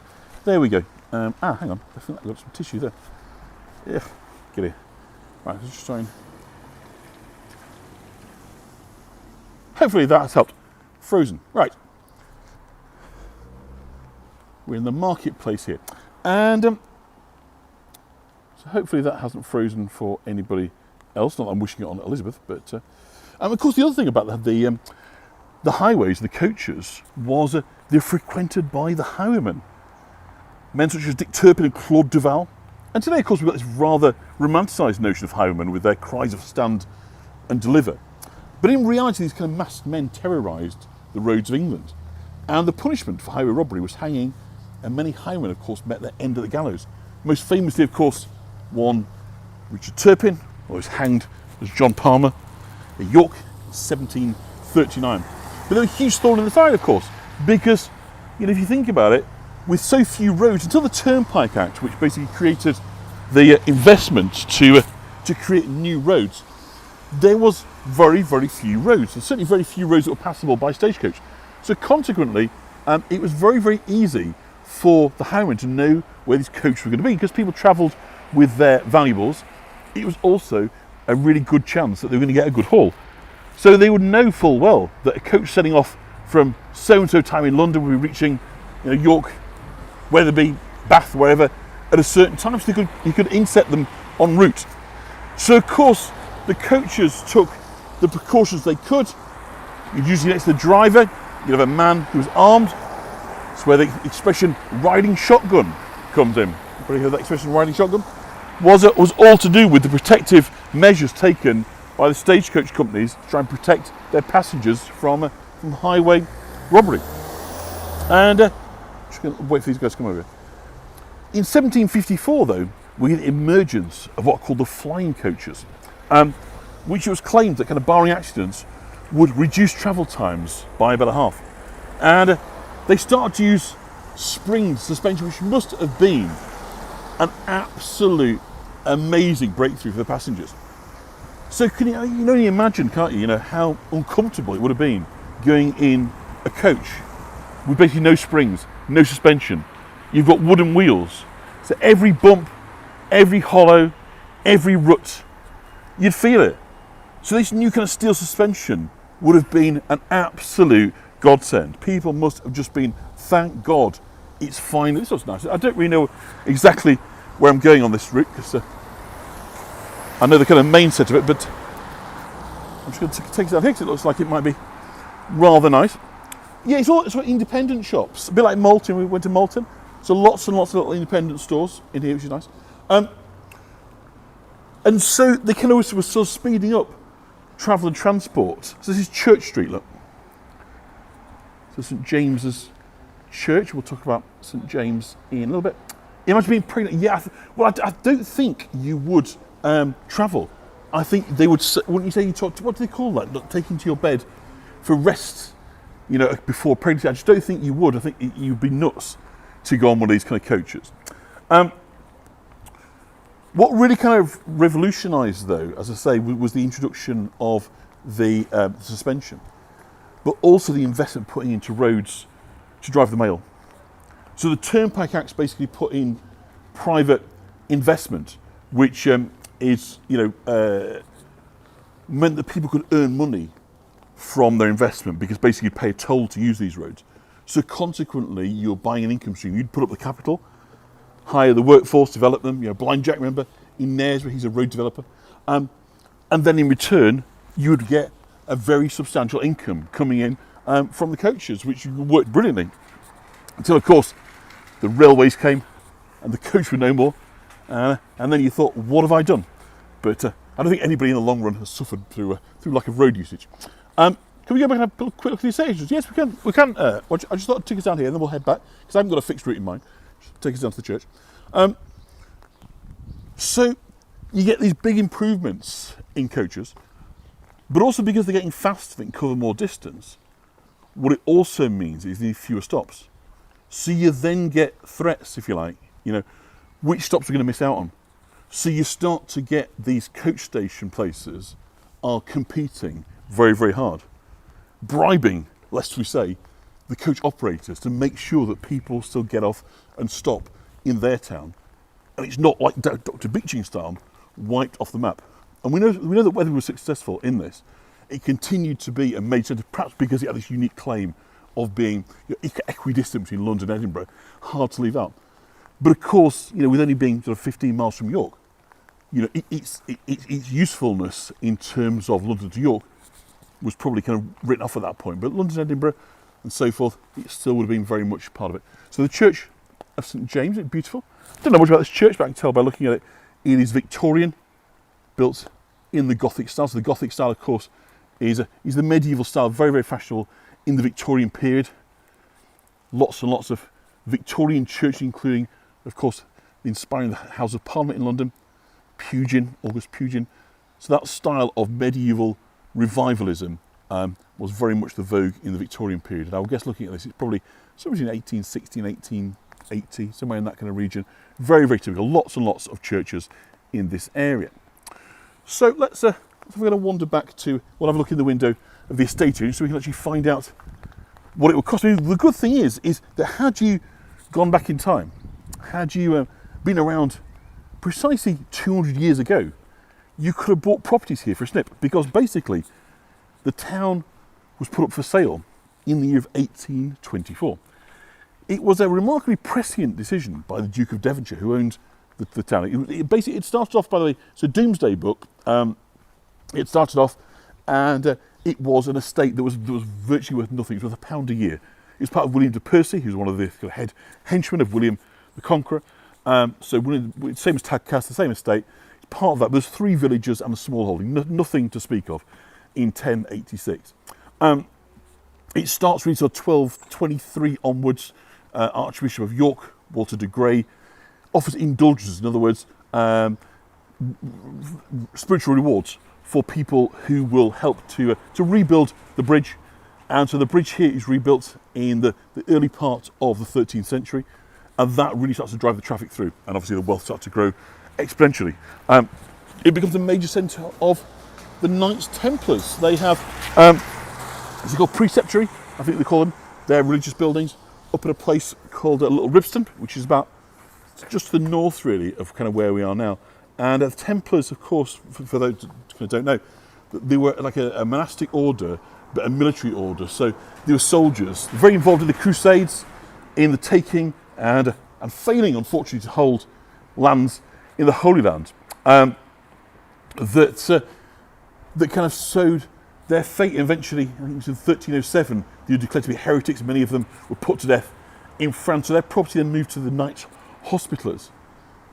S1: there we go. Hang on. I think I've got some tissue there. Yeah, get here. Right, let's just try and... Hopefully that has helped. Frozen. Right. We're in the marketplace here. And so hopefully that hasn't frozen for anybody else. Not that I'm wishing it on Elizabeth, but... of course, the other thing about the highways, the coaches, was they're frequented by the highwaymen. Men such as Dick Turpin and Claude Duval. And today, of course, we've got this rather romanticised notion of highwaymen with their cries of stand and deliver. But in reality, these kind of masked men terrorised the roads of England. And the punishment for highway robbery was hanging, and many highwaymen, of course, met their end at the gallows. Most famously, of course, one Richard Turpin, or was hanged as John Palmer in York in 1739. But they were a huge thorn in the side, of course, because, if you think about it, with so few roads, until the Turnpike Act, which basically created the investment to create new roads, there was very, very few roads, and certainly very few roads that were passable by stagecoach. So consequently, it was very, very easy for the highwaymen to know where these coaches were going to be, because people travelled with their valuables. It was also a really good chance that they were going to get a good haul. So they would know full well that a coach setting off from so-and-so time in London would be reaching York, Wetherby, Bath, wherever, at a certain time, so he could inset them en route. So of course, the coaches took the precautions they could. You'd usually next to the driver, you'd have a man who was armed. That's where the expression riding shotgun comes in. Everybody heard that expression, riding shotgun? Was all to do with the protective measures taken by the stagecoach companies to try and protect their passengers from highway robbery. And just going to wait for these guys to come over. In 1754, though, we had the emergence of what are called the flying coaches, which it was claimed that kind of barring accidents would reduce travel times by about a half. And they started to use spring suspension, which must have been an absolute amazing breakthrough for the passengers. So can you only imagine, can't you, how uncomfortable it would have been going in a coach with basically no springs, no suspension. You've got wooden wheels. So every bump, every hollow, every rut, you'd feel it. So this new kind of steel suspension would have been an absolute godsend. People must have just been, thank God, it's fine. This looks nice. I don't really know exactly where I'm going on this route, because I know the kind of main set of it, but I'm just going to take it down here because it looks like it might be rather nice. Yeah, it's all independent shops, a bit like Malton. We went to Malton, so lots and lots of little independent stores in here, which is nice. And so they kind of were sort of speeding up travel and transport. So this is Church Street, look. So St James's Church. We'll talk about St James in a little bit. Imagine being pregnant. Yeah, I don't think you would travel. I think they would. Wouldn't you say you talk? What do they call that? Not taking to your bed for rest. Before pregnancy. I just don't think you would. I think you'd be nuts to go on one of these kind of coaches. What really kind of revolutionised, though, as I say, was the introduction of the suspension, but also the investment putting into roads to drive the mail. So the Turnpike Act's basically put in private investment, which meant that people could earn money from their investment, because basically you pay a toll to use these roads. So consequently, you're buying an income stream. You'd put up the capital, hire the workforce, develop them. Blind Jack, remember, in Knaresborough, he's a road developer. And then in return, you would get a very substantial income coming in from the coaches, which worked brilliantly. Until, of course, the railways came and the coach were no more. and then you thought, what have I done? But I don't think anybody in the long run has suffered through lack of road usage. Can we go back and have a quick look at the estate agents? Yes, we can. We can. I just thought I'd take us down here, and then we'll head back because I haven't got a fixed route in mind. Just take us down to the church. So you get these big improvements in coaches, but also because they're getting faster, they can cover more distance. What it also means is you need fewer stops. So you then get threats, if you like, which stops are going to miss out on. So you start to get these coach station places are competing very, very hard, bribing, lest we say, the coach operators to make sure that people still get off and stop in their town. And it's not like Dr. Beeching style, wiped off the map. And we know that Wetherby was successful in this. It continued to be a major centre, perhaps because it had this unique claim of being equidistant between London and Edinburgh, hard to leave out. But of course, with only being sort of 15 miles from York, its usefulness in terms of London to York was probably kind of written off at that point. But London, Edinburgh, and so forth, it still would have been very much part of it. So the Church of St James, it's beautiful. I don't know much about this church, but I can tell by looking at it, it is Victorian, built in the Gothic style. So the Gothic style, of course, is the medieval style, very, very fashionable in the Victorian period. Lots and lots of Victorian churches, including, of course, inspiring the House of Parliament in London, August Pugin. So that style of medieval revivalism was very much the vogue in the Victorian period. And I would guess looking at this, it's probably somewhere between 1860 and 1880, somewhere in that kind of region. Very, very typical. Lots and lots of churches in this area. So we're going to wander back to, we'll have a look in the window of the estate agent so we can actually find out what it would cost. I mean, the good thing is that had you gone back in time, had you been around precisely 200 years ago, you could have bought properties here for a snip, because basically the town was put up for sale in the year of 1824. It was a remarkably prescient decision by the Duke of Devonshire, who owned the town. It started off, by the way, so Doomsday Book, it started off, and it was an estate that was virtually worth nothing. It was worth £1 a year. It was part of William de Percy, who was one of the head henchmen of William the Conqueror. So same as Tadcaster, the same estate. It's part of that. There's 3 villages and a small holding, nothing to speak of in 1086. It starts really sort of 1223 onwards. Archbishop of York, Walter de Grey, offers indulgences, in other words, spiritual rewards for people who will help to rebuild the bridge. And so the bridge here is rebuilt in the early part of the 13th century, and that really starts to drive the traffic through, and obviously the wealth starts to grow exponentially. It becomes a major centre of the Knights Templars. They have, it's called preceptory, I think they call them. They're religious buildings up at a place called Little Ribston, which is about just to the north, really, of kind of where we are now. And the Templars, of course, for those who don't know, they were like a monastic order, but a military order. So they were soldiers, very involved in the Crusades, in the taking and failing, unfortunately, to hold lands in the Holy Land. That kind of sowed their fate eventually. I think it was in 1307, they were declared to be heretics. Many of them were put to death in France. So their property then moved to the Knights Hospitallers,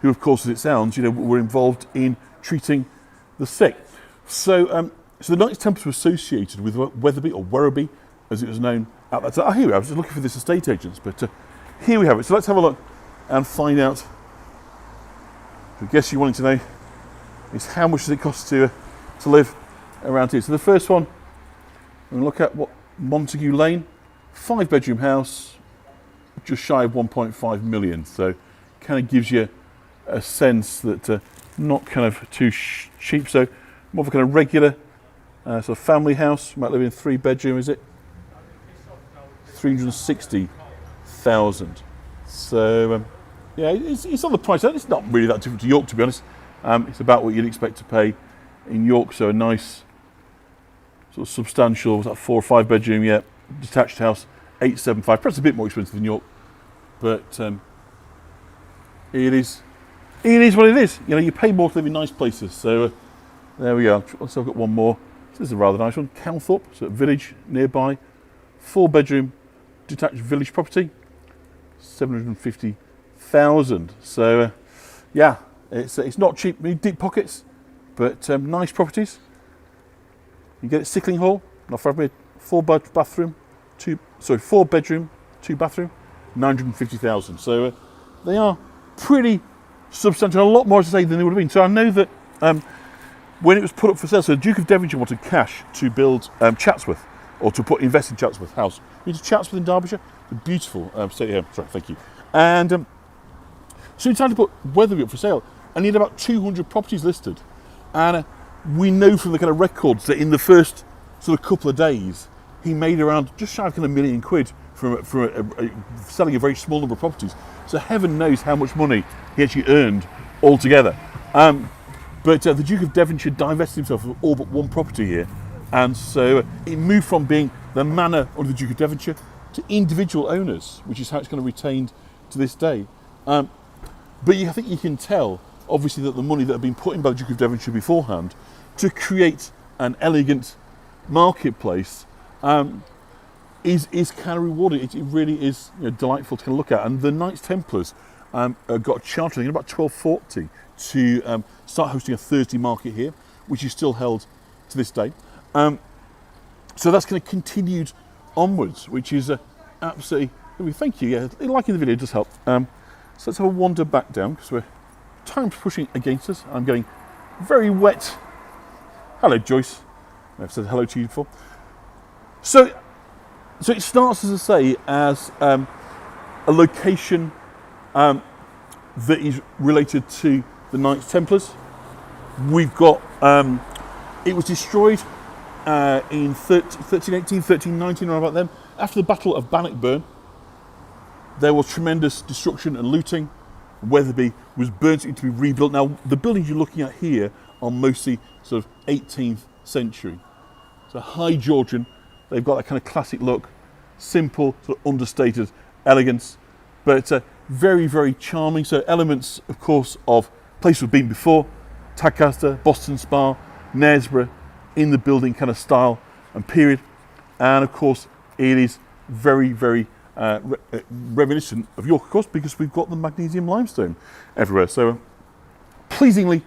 S1: who, of course, as it sounds, were involved in treating the sick. So the Knights Templars were associated with Wetherby, or Werribee, as it was known at that time. Here we are. I was just looking for this estate agents, but here we have it. So let's have a look and find out. I guess you wanted to know is how much does it cost to live around here. So the first one, we're going to look at what Montague Lane, 5-bedroom house, just shy of 1.5 million. So kind of gives you a sense that not kind of too cheap. So more of a kind of regular sort of family house. You might live in a 3-bedroom, is it? 360,000. So yeah, it's on the price. It's not really that different to York, to be honest. It's about what you'd expect to pay in York. So a nice sort of substantial, was that 4 or 5-bedroom, yeah, detached house, 875. Perhaps a bit more expensive than York, but it is what it is. You pay more to live in nice places. So there we are. So I've got one more. So this is a rather nice one. Calthorpe, so a village nearby, 4-bedroom detached village property, 750,000. So yeah, It's not cheap, deep pockets, but nice properties. You get it Sickling Hall, not far away, 4 bedroom, 2 bathroom, 950,000. So they are pretty substantial, a lot more, as I say, than they would have been. So I know that when it was put up for sale, so the Duke of Devonshire wanted cash to build Chatsworth, or to invest in Chatsworth House. It's Chatsworth in Derbyshire, a beautiful sorry, thank you. And so he decided to put Wetherby up for sale, and he had about 200 properties listed. And we know from the kind of records that in the first sort of couple of days, he made around just shy of kind of £1 million from selling a very small number of properties. So heaven knows how much money he actually earned altogether. But the Duke of Devonshire divested himself of all but one property here. And so it moved from being the manor of the Duke of Devonshire to individual owners, which is how it's kind of retained to this day. But I think you can tell, obviously, that the money that had been put in by the Duke of Devonshire beforehand to create an elegant marketplace is kind of rewarding. It really is delightful to kind of look at. And the Knights Templars got chartered in about 1240 to start hosting a Thursday market here, which is still held to this day. So that's kind of continued onwards, which is absolutely. Thank you. Yeah, liking the video does help. So let's have a wander back down because time's pushing against us. I'm getting very wet. Hello, Joyce. I've said hello to you before. So it starts, as I say, as a location that is related to the Knights Templars. We've got, it was destroyed in 1318, 1319, around about then. After the Battle of Bannockburn, there was tremendous destruction and looting. Wetherby was burnt to be rebuilt. Now, the buildings you're looking at here are mostly sort of 18th century. So High Georgian, they've got that kind of classic look, simple, sort of understated elegance, but very, very charming. So elements, of course, of places we've been before, Tadcaster, Boston Spa, Knaresborough, in the building kind of style and period. And of course, it is very, very reminiscent of York, of course, because we've got the magnesium limestone everywhere. So pleasingly,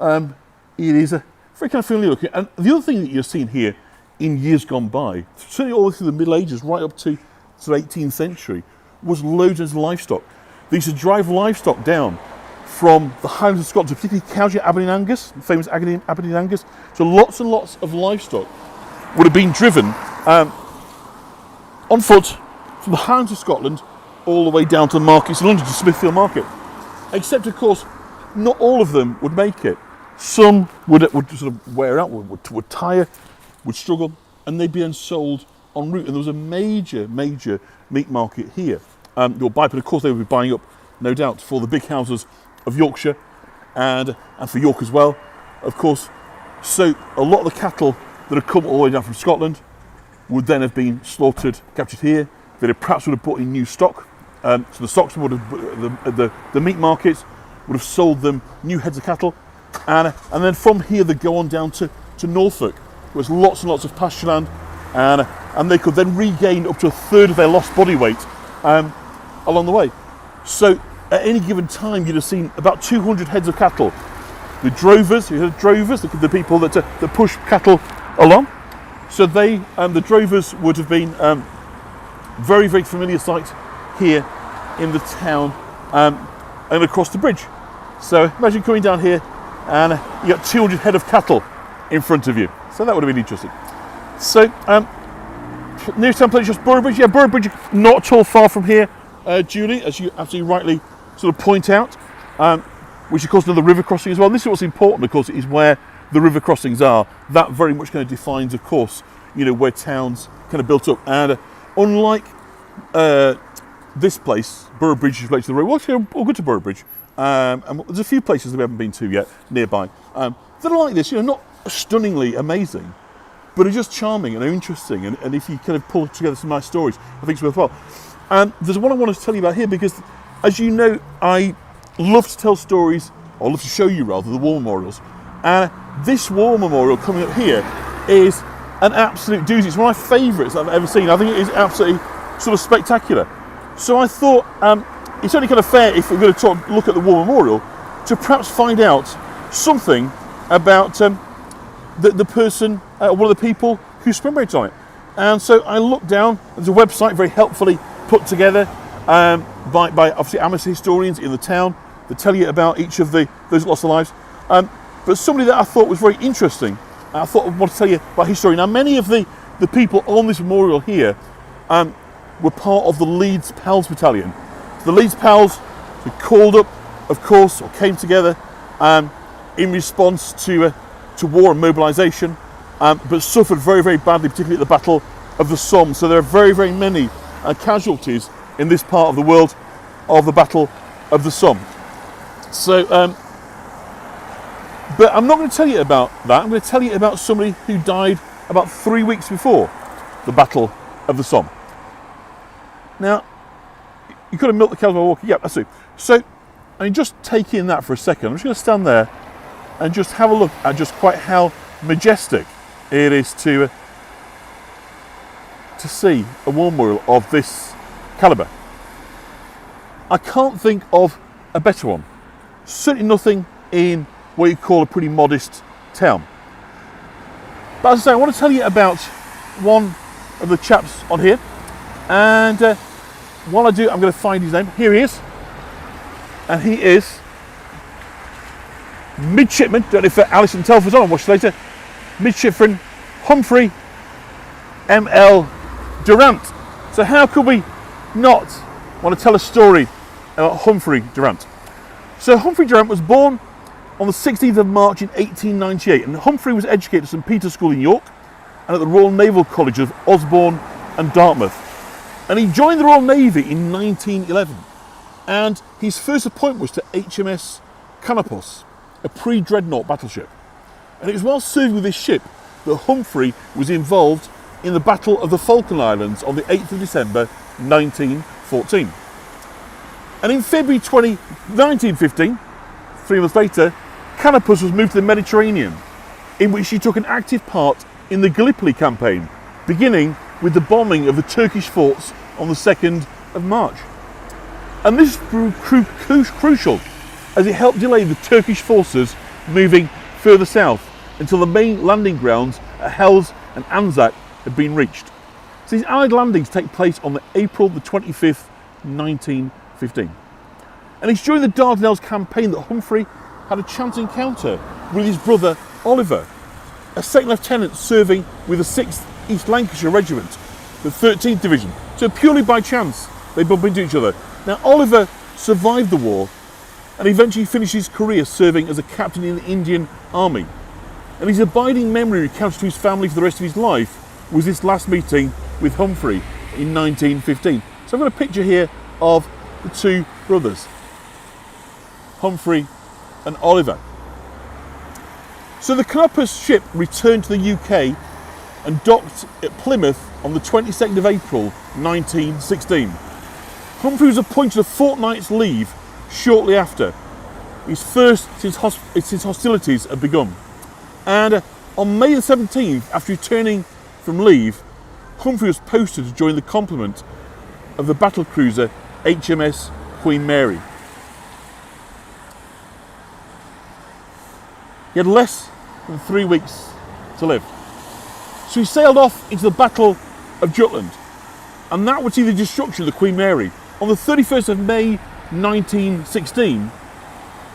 S1: it is a very kind of familiar looking. And the other thing that you're seeing here in years gone by, certainly all through the Middle Ages, right up to the 18th century, was loads of livestock. They used to drive livestock down from the Highlands of Scotland, particularly Cowshay, Aberdeen Angus, famous Aberdeen Angus. So lots and lots of livestock would have been driven on foot from the Highlands of Scotland all the way down to the markets in London, to Smithfield Market. Except, of course, not all of them would make it. Some would sort of wear out, would tire, would struggle, and they'd be then sold en route. And there was a major meat market here. Your buy, but of course they would be buying up, no doubt, for the big houses of Yorkshire and for York as well, of course. So a lot of the cattle that had come all the way down from Scotland would then have been slaughtered, captured here. They perhaps would have brought in new stock. So the stocksmen would have, the meat markets would have sold them new heads of cattle, and then from here they go on down to Norfolk. There was lots and lots of pasture land, and they could then regain up to a third of their lost body weight along the way. So at any given time, you'd have seen about 200 heads of cattle. The drovers, the people that push cattle along. So the drovers would have been very, very familiar sight here in the town and across the bridge. So imagine coming down here and you got 200 head of cattle in front of you. So that would have been interesting. So nearest town place just Boroughbridge. Yeah, Boroughbridge not at all far from here, Julie, as you absolutely rightly sort of point out, which of course another river crossing as well. And this is what's important, of course, is where the river crossings are. That very much kind of defines, of course, where towns kind of built up. And unlike this place, Boroughbridge is related to the road. Well, actually, we'll go to Boroughbridge. And there's a few places that we haven't been to yet nearby that are like this, not stunningly amazing, but are just charming and are interesting. And if you kind of pull together some nice stories, I think it's worthwhile. And there's one I want to tell you about here because, as you know, I love to tell stories, or love to show you rather, the war memorials. And this war memorial coming up here is an absolute doozy. It's one of my favourites I've ever seen. I think it is absolutely sort of spectacular. So I thought it's only kind of fair, if we're going to look at the war memorial, to perhaps find out something about the person, one of the people who commemorates on it. And so I looked down. There's a website very helpfully put together by obviously amateur historians in the town that tell you about each of those lost their lives. But somebody that I thought was very interesting, I thought I wanted to tell you about history. Now, many of the people on this memorial here were part of the Leeds Pals Battalion. So the Leeds Pals were called up, of course, or came together in response to war and mobilisation, but suffered very, very badly, particularly at the Battle of the Somme. So there are very, very many casualties in this part of the world of the Battle of the Somme. So, but I'm not going to tell you about that. I'm going to tell you about somebody who died about 3 weeks before the Battle of the Somme. Now, you could have milked the cows while walking. Yeah, that's it. So, I mean, just take in that for a second. I'm just going to stand there and just have a look at just quite how majestic it is to see a war memorial of this calibre. I can't think of a better one. Certainly nothing in what you call a pretty modest town. But as I say, I want to tell you about one of the chaps on here, and while I do, I'm going to find his name. Here he is, and he is Midshipman, don't know if Alison Telford's on, I'll watch later, Midshipman Humphrey M.L. Durant. So how could we not want to tell a story about Humphrey Durant? So Humphrey Durant was born on the 16th of March in 1898, and Humphrey was educated at St Peter's School in York and at the Royal Naval College of Osborne and Dartmouth. And he joined the Royal Navy in 1911, and his first appointment was to HMS Canopus, a pre-dreadnought battleship. And it was while serving with this ship that Humphrey was involved in the Battle of the Falkland Islands on the 8th of December 1914. And in February 1915, 3 months later, Canopus was moved to the Mediterranean, in which she took an active part in the Gallipoli campaign, beginning with the bombing of the Turkish forts on the 2nd of March. And this proved crucial, as it helped delay the Turkish forces moving further south until the main landing grounds at Hels and Anzac had been reached. So these Allied landings take place on April the 25th, 1915. And it's during the Dardanelles campaign that Humphrey had a chance encounter with his brother Oliver, a second lieutenant serving with the 6th East Lancashire Regiment, the 13th Division. So purely by chance, they bump into each other. Now, Oliver survived the war and eventually finished his career serving as a captain in the Indian Army. And his abiding memory recounted to his family for the rest of his life was this last meeting with Humphrey in 1915. So I've got a picture here of the two brothers, Humphrey and Oliver. So the Canopus ship returned to the UK and docked at Plymouth on the 22nd of April 1916. Humphrey was appointed a fortnight's leave shortly after, his first since hostilities had begun. And on May the 17th, after returning from leave, Humphrey was posted to join the complement of the battle cruiser HMS Queen Mary. He had less than 3 weeks to live. So he sailed off into the Battle of Jutland, and that would see the destruction of the Queen Mary. On the 31st of May 1916,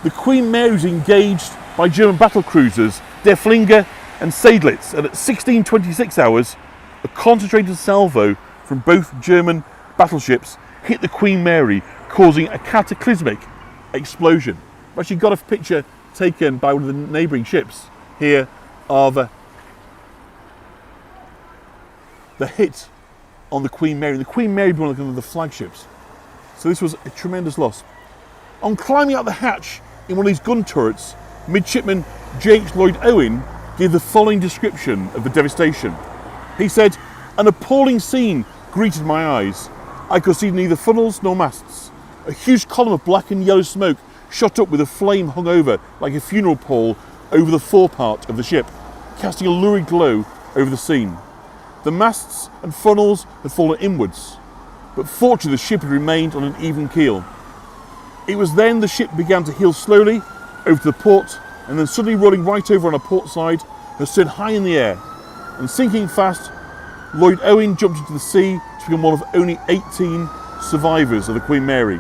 S1: the Queen Mary was engaged by German battle cruisers Der Flinger and Seydlitz, and at 16:26 hours, a concentrated salvo from both German battleships hit the Queen Mary, causing a cataclysmic explosion. I've actually got a picture taken by one of the neighbouring ships here of the hit on the Queen Mary. The Queen Mary being one of the flagships. So this was a tremendous loss. On climbing out the hatch in one of these gun turrets, Midshipman J.H. Lloyd Owen gave the following description of the devastation. He said, "An appalling scene greeted my eyes. I could see neither funnels nor masts. A huge column of black and yellow smoke shot up with a flame hung over like a funeral pall over the forepart of the ship, casting a lurid glow over the scene. The masts and funnels had fallen inwards, but fortunately the ship had remained on an even keel. It was then the ship began to heel slowly over to the port, and then suddenly rolling right over on a port side, has stood high in the air. And sinking fast, Lloyd Owen jumped into the sea to become one of only 18 survivors of the Queen Mary.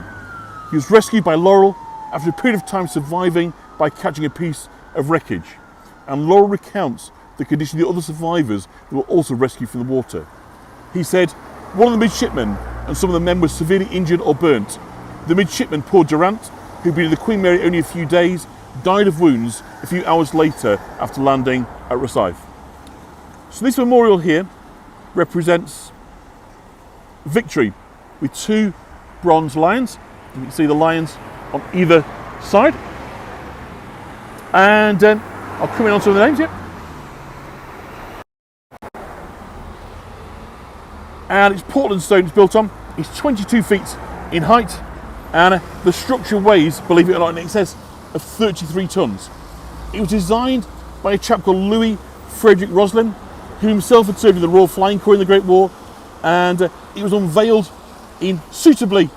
S1: He was rescued by Laurel after a period of time surviving by catching a piece of wreckage. And Laurel recounts the condition of the other survivors who were also rescued from the water. He said, one of the midshipmen and some of the men were severely injured or burnt. The midshipman, poor Durant, who'd been in the Queen Mary only a few days, died of wounds a few hours later after landing at Rosyth. So this memorial here represents victory with 2 bronze lions. You can see the lions on either side. And I'll come in on some of the names here. And it's Portland stone it's built on. It's 22 feet in height, and the structure weighs, believe it or not, in excess of 33 tons. It was designed by a chap called Louis Frederick Roslin, who himself had served in the Royal Flying Corps in the Great War, and it was unveiled in suitably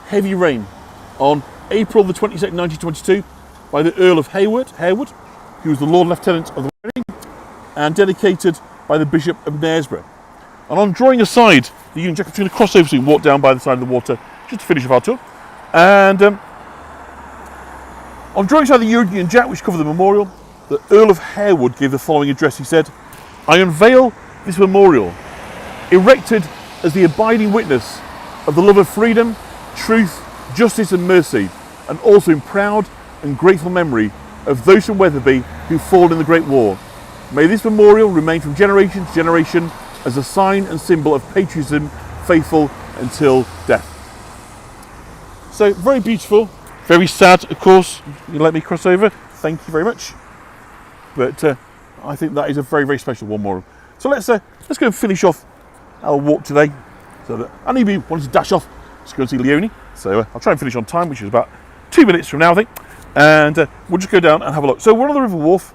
S1: heavy rain on April the 22nd, 1922, by the Earl of Harewood, who was the Lord Lieutenant of the wedding, and dedicated by the Bishop of Knaresborough. And on drawing aside the Union Jack between the crossover, so you can walk down by the side of the water just to finish off our tour. And on drawing aside the Union Jack, which covered the memorial, the Earl of Harewood gave the following address. He said, I unveil this memorial, erected as the abiding witness of the love of freedom, truth, justice and mercy, and also in proud and grateful memory of those from Wetherby who fought in the Great War. May this memorial remain from generation to generation as a sign and symbol of patriotism, faithful until death. So very beautiful, very sad, of course. You let me cross over, thank you very much. But I think that is a very, very special one memorial. So let's go and finish off our walk today. So that I need to wanted to dash off to go and see Leonie. So I'll try and finish on time, which is about 2 minutes from now, I think. And we'll just go down and have a look. So we're on the River Wharfe,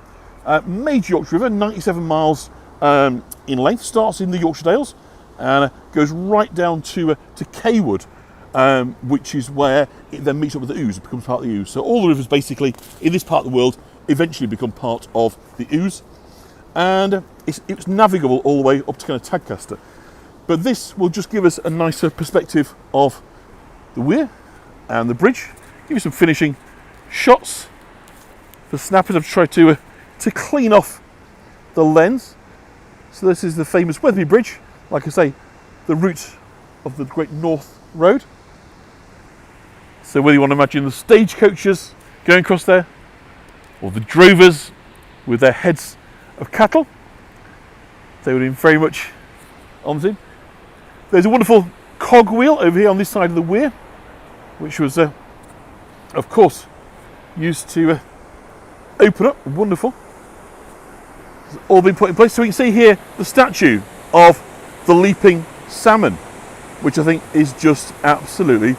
S1: major Yorkshire River, 97 miles in length, starts in the Yorkshire Dales and goes right down to Cawood, which is where it then meets up with the Ouse, it becomes part of the Ouse. So all the rivers basically in this part of the world eventually become part of the Ouse, and it's navigable all the way up to kind of Tadcaster. But this will just give us a nicer perspective of the weir and the bridge, give you some finishing shots. The snappers have tried to clean off the lens. So this is the famous Wetherby Bridge, like I say, the route of the Great North Road. So whether you want to imagine the stagecoaches going across there, or the drovers with their heads of cattle, they would have been very much on the scene. There's a wonderful cogwheel over here on this side of the weir, which was, of course, used to open up. Wonderful. It's all been put in place. So we can see here the statue of the leaping salmon, which I think is just absolutely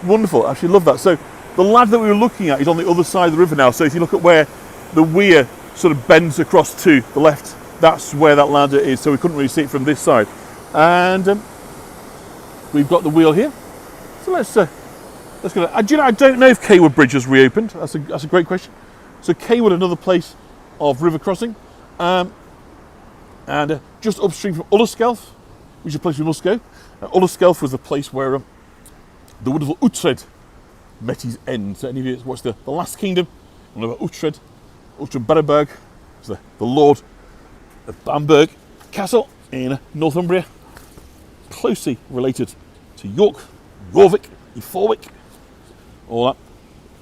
S1: wonderful. I actually love that. So the lad that we were looking at is on the other side of the river now. So if you look at where the weir sort of bends across to the left, that's where that ladder is. So we couldn't really see it from this side. And we've got the wheel here. So let's go. Do you know, I don't know if Cawood Bridge has reopened. That's a great question. So Cawood, another place of river crossing, and just upstream from Ullerskelf, which is a place we must go. Ullerskelf was the place where the wonderful Uhtred met his end. So any of you that's watched the Last Kingdom, know about Uhtred Berenberg, was the Lord of Bamberg Castle in Northumbria, closely related to York, Warwick, Forwick, all that.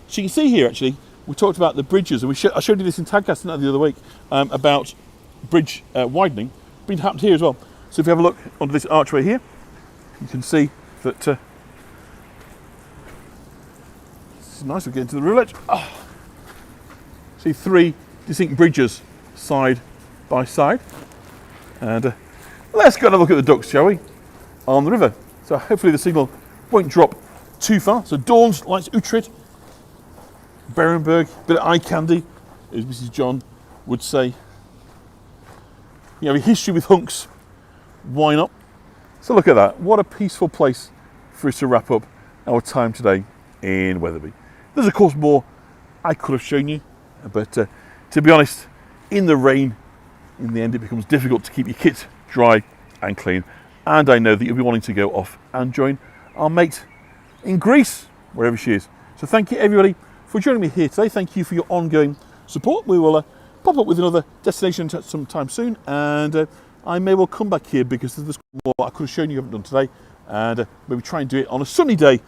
S1: So you can see here actually, we talked about the bridges, and I showed you this in Tadcaster the other week about bridge widening. Been happened here as well. So if you have a look under this archway here, you can see that it's nice to get into the roulette. See 3 distinct bridges side by side, and let's go and have a look at the ducks, shall we, on the river. So hopefully the signal won't drop too far. So Dawn's likes Uhtred, Berenberg, bit of eye candy, as Mrs. John would say. You have a history with hunks, why not? So look at that, what a peaceful place for us to wrap up our time today in Wetherby. There's of course more I could have shown you, but to be honest, in the rain, in the end, it becomes difficult to keep your kit dry and clean. And I know that you'll be wanting to go off and join our mate in Greece, wherever she is. So thank you everybody for joining me here today. Thank you for your ongoing support. We will pop up with another destination sometime soon, and I may well come back here because there's more I could have shown you haven't done today, and maybe try and do it on a sunny day,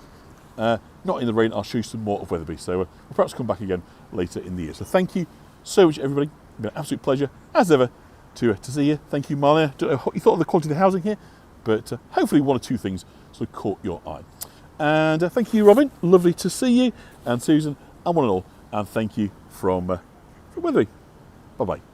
S1: not in the rain. I'll show you some more of Wetherby. So we'll perhaps come back again later in the year. So thank you so much everybody. It's been an absolute pleasure as ever to see you. Thank you, Marlene. I don't know what you thought of the quality of the housing here, but hopefully one or two things sort of caught your eye. And thank you, Robin. Lovely to see you, and Susan, and one and all. And thank you from Wetherby. Bye-bye.